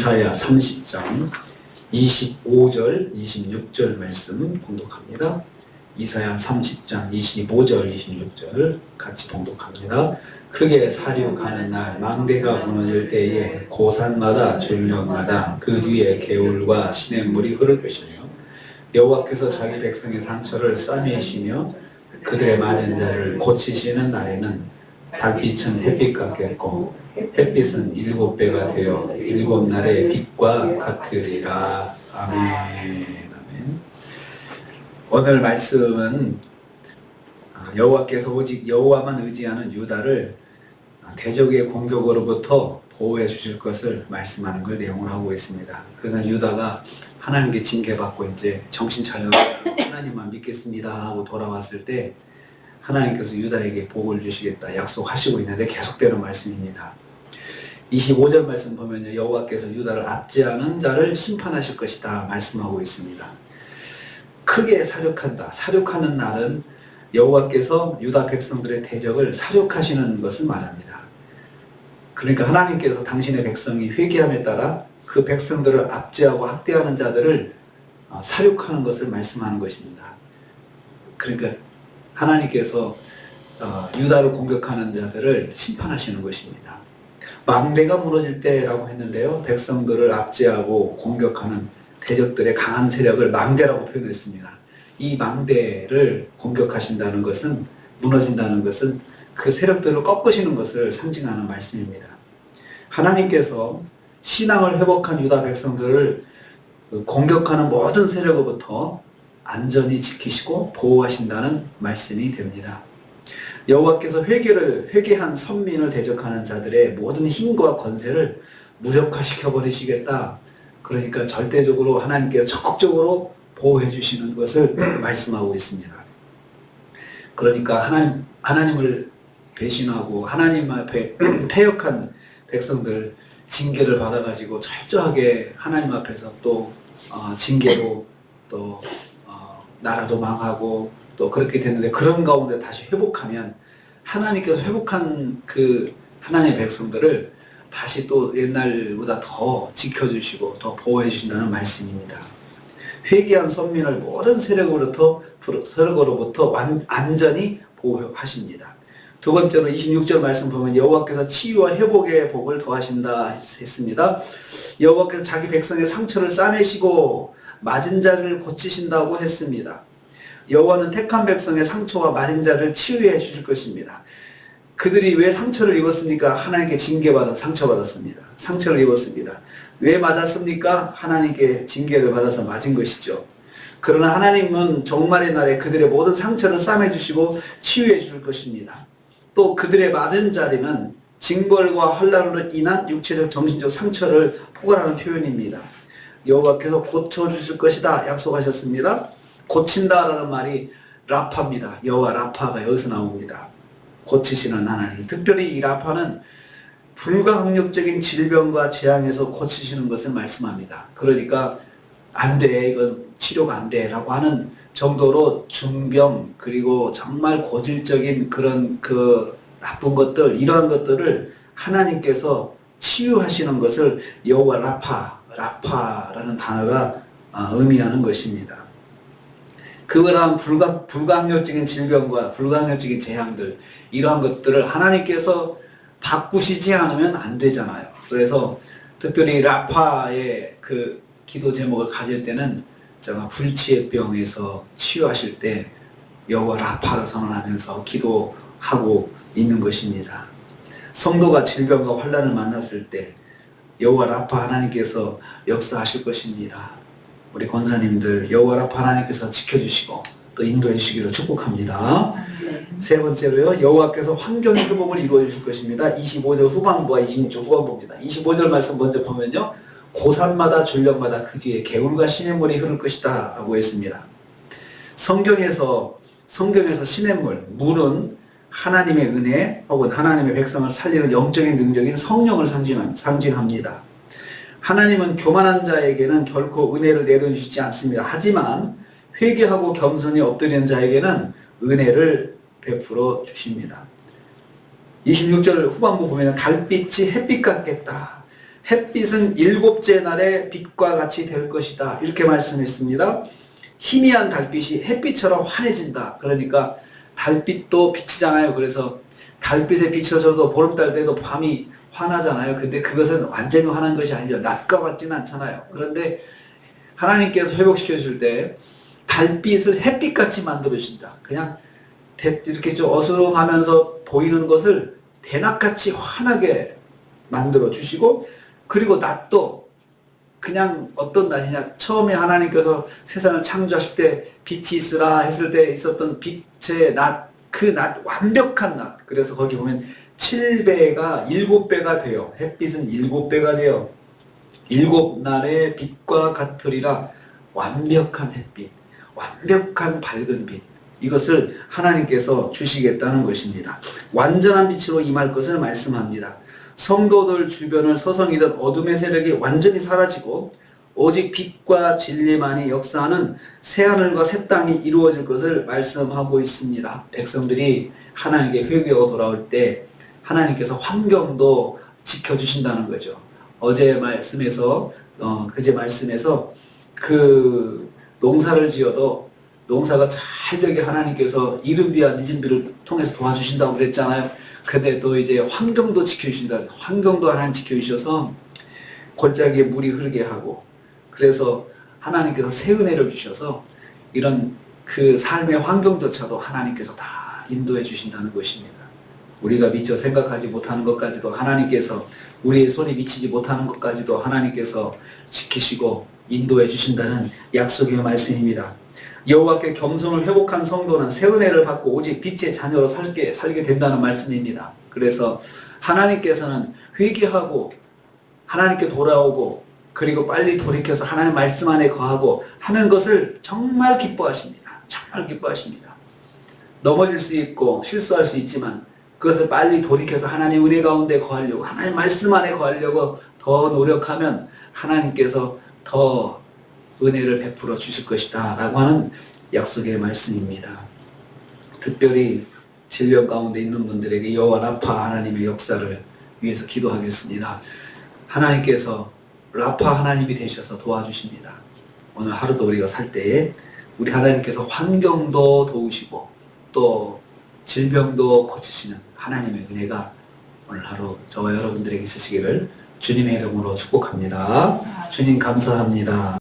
이사야 30장 25절 26절 말씀 봉독합니다. 이사야 30장 25절 26절 같이 봉독합니다. 크게 사륙하는 날 망대가 무너질 때에 고산마다 줄령마다 그 뒤에 개울과 시냇물이 흐를 것이며 여호와께서 자기 백성의 상처를 싸매시며 그들의 맞은 자를 고치시는 날에는 달빛은 햇빛 같겠고 햇빛은 7배가 되어 7날의 빛과 같으리라. 아멘. 아멘. 오늘 말씀은 여호와께서 오직 여호와만 의지하는 유다를 대적의 공격으로부터 보호해 주실 것을 말씀하는 걸 내용을 하고 있습니다. 그러니까 유다가 하나님께 징계받고 이제 정신 차려 하나님만 믿겠습니다 하고 돌아왔을 때 하나님께서 유다에게 복을 주시겠다 약속하시고 있는데 계속되는 말씀입니다. 25절 말씀 보면요, 여호와께서 유다를 압제하는 자를 심판하실 것이다 말씀하고 있습니다. 크게 사륙한다. 사륙하는 날은 여호와께서 유다 백성들의 대적을 사륙하시는 것을 말합니다. 그러니까 하나님께서 당신의 백성이 회개함에 따라 그 백성들을 압제하고 학대하는 자들을 사륙하는 것을 말씀하는 것입니다. 그러니까 하나님께서 유다를 공격하는 자들을 심판하시는 것입니다. 망대가 무너질 때라고 했는데요, 백성들을 압제하고 공격하는 대적들의 강한 세력을 망대라고 표현했습니다. 이 망대를 공격하신다는 것은, 무너진다는 것은 그 세력들을 꺾으시는 것을 상징하는 말씀입니다. 하나님께서 신앙을 회복한 유다 백성들을 공격하는 모든 세력으로부터 안전히 지키시고 보호하신다는 말씀이 됩니다. 여호와께서 회개한 선민을 대적하는 자들의 모든 힘과 권세를 무력화시켜 버리시겠다. 그러니까 절대적으로 하나님께서 적극적으로 보호해 주시는 것을 말씀하고 있습니다. 그러니까 하나님을 배신하고 하나님 앞에 패역한 백성들 징계를 받아가지고 철저하게 하나님 앞에서 또 징계로 또 나라도 망하고 또 그렇게 됐는데, 그런 가운데 다시 회복하면 하나님께서 회복한 그 하나님의 백성들을 다시 또 옛날보다 더 지켜주시고 더 보호해 주신다는 말씀입니다. 회개한 선민을 모든 세력으로부터 안전히 보호하십니다. 두 번째로 26절 말씀 보면 여호와께서 치유와 회복의 복을 더하신다 했습니다. 여호와께서 자기 백성의 상처를 싸매시고 맞은 자를 고치신다고 했습니다. 여호와는 택한 백성의 상처와 맞은 자를 치유해 주실 것입니다. 그들이 왜 상처를 입었습니까? 하나님께 징계받아 상처받았습니다. 상처를 입었습니다. 왜 맞았습니까? 하나님께 징계를 받아서 맞은 것이죠. 그러나 하나님은 종말의 날에 그들의 모든 상처를 싸매주시고 치유해 줄 것입니다. 또 그들의 맞은 자리는 징벌과 환난으로 인한 육체적 정신적 상처를 포괄하는 표현입니다. 여호와께서 고쳐주실 것이다 약속하셨습니다. 고친다라는 말이 라파입니다. 여호와 라파가 여기서 나옵니다. 고치시는 하나님. 특별히 이 라파는 불가항력적인 질병과 재앙에서 고치시는 것을 말씀합니다. 그러니까 안 돼, 이건 치료가 안 돼 라고 하는 정도로 중병, 그리고 정말 고질적인 그런 그 나쁜 것들, 이러한 것들을 하나님께서 치유하시는 것을 여호와 라파라는 단어가 의미하는 것입니다. 그러한 불가항력적인 질병과 불가항력적인 재앙들, 이러한 것들을 하나님께서 바꾸시지 않으면 안 되잖아요. 그래서 특별히 라파의 그 기도 제목을 가질 때는 정말 불치의 병에서 치유하실 때 여호와 라파를 선언하면서 기도하고 있는 것입니다. 성도가 질병과 환난을 만났을 때 여호와 라파 하나님께서 역사하실 것입니다. 우리 권사님들 여호와 라파 하나님께서 지켜주시고 또 인도해 주시기를 축복합니다. 세 번째로요, 여호와께서 환경의 회복을 이루어 주실 것입니다. 25절 후반부와 26절 후반부입니다. 25절 말씀 먼저 보면요, 고산마다 줄령마다 그 뒤에 개울과 시냇물이 흐를 것이다 라고 했습니다. 성경에서 시냇물, 물은 하나님의 은혜 혹은 하나님의 백성을 살리는 영적인 능력인 성령을 상징합니다. 하나님은 교만한 자에게는 결코 은혜를 내려주시지 않습니다. 하지만 회개하고 겸손히 엎드리는 자에게는 은혜를 베풀어 주십니다. 26절 후반부 보면 달빛이 햇빛 같겠다. 햇빛은 일곱째 날의 빛과 같이 될 것이다. 이렇게 말씀했습니다. 희미한 달빛이 햇빛처럼 환해진다. 그러니까 달빛도 빛이잖아요. 그래서 달빛에 비춰져도 보름달 돼도 밤이 환하잖아요. 근데 그것은 완전히 환한 것이 아니죠. 낮과 같지는 않잖아요. 그런데 하나님께서 회복시켜 줄 때 달빛을 햇빛같이 만들어 주신다. 그냥 이렇게 좀 어스름하면서 보이는 것을 대낮같이 환하게 만들어 주시고, 그리고 낮도 그냥 어떤 낮이냐, 처음에 하나님께서 세상을 창조하실 때 빛이 있으라 했을 때 있었던 빛의 낮, 그 낮, 완벽한 낮. 그래서 거기 보면 7배가 7배가 돼요. 햇빛은 7배가 돼요. 7날의 빛과 같으리라. 완벽한 햇빛, 완벽한 밝은 빛, 이것을 하나님께서 주시겠다는 것입니다. 완전한 빛으로 임할 것을 말씀합니다. 성도들 주변을 서성이던 어둠의 세력이 완전히 사라지고 오직 빛과 진리만이 역사하는 새하늘과 새 땅이 이루어질 것을 말씀하고 있습니다. 백성들이 하나님께 회개하고 돌아올 때 하나님께서 환경도 지켜주신다는 거죠. 어제 말씀에서 그제 말씀에서 그 농사를 지어도 농사가 잘 되게 하나님께서 이른 비와 늦은 비를 통해서 도와주신다고 그랬잖아요. 근데 또 이제 환경도 지켜주신다. 환경도 하나님 지켜주셔서 골짜기에 물이 흐르게 하고, 그래서 하나님께서 새 은혜를 주셔서 이런 그 삶의 환경조차도 하나님께서 다 인도해 주신다는 것입니다. 우리가 미처 생각하지 못하는 것까지도 하나님께서, 우리의 손에 미치지 못하는 것까지도 하나님께서 지키시고 인도해 주신다는 약속의 말씀입니다. 여호와께 겸손을 회복한 성도는 새 은혜를 받고 오직 빛의 자녀로 살게 된다는 말씀입니다. 그래서 하나님께서는 회개하고 하나님께 돌아오고 그리고 빨리 돌이켜서 하나님 말씀 안에 거하고 하는 것을 정말 기뻐하십니다. 정말 기뻐하십니다. 넘어질 수 있고 실수할 수 있지만 그것을 빨리 돌이켜서 하나님 은혜 가운데 거하려고, 하나님 말씀 안에 거하려고 더 노력하면 하나님께서 더 은혜를 베풀어 주실 것이다 라고 하는 약속의 말씀입니다. 특별히 질병 가운데 있는 분들에게 여호와 라파 하나님의 역사를 위해서 기도하겠습니다. 하나님께서 라파 하나님이 되셔서 도와주십니다. 오늘 하루도 우리가 살 때에 우리 하나님께서 환경도 도우시고 또 질병도 고치시는 하나님의 은혜가 오늘 하루 저와 여러분들에게 있으시기를 주님의 이름으로 축복합니다. 주님 감사합니다.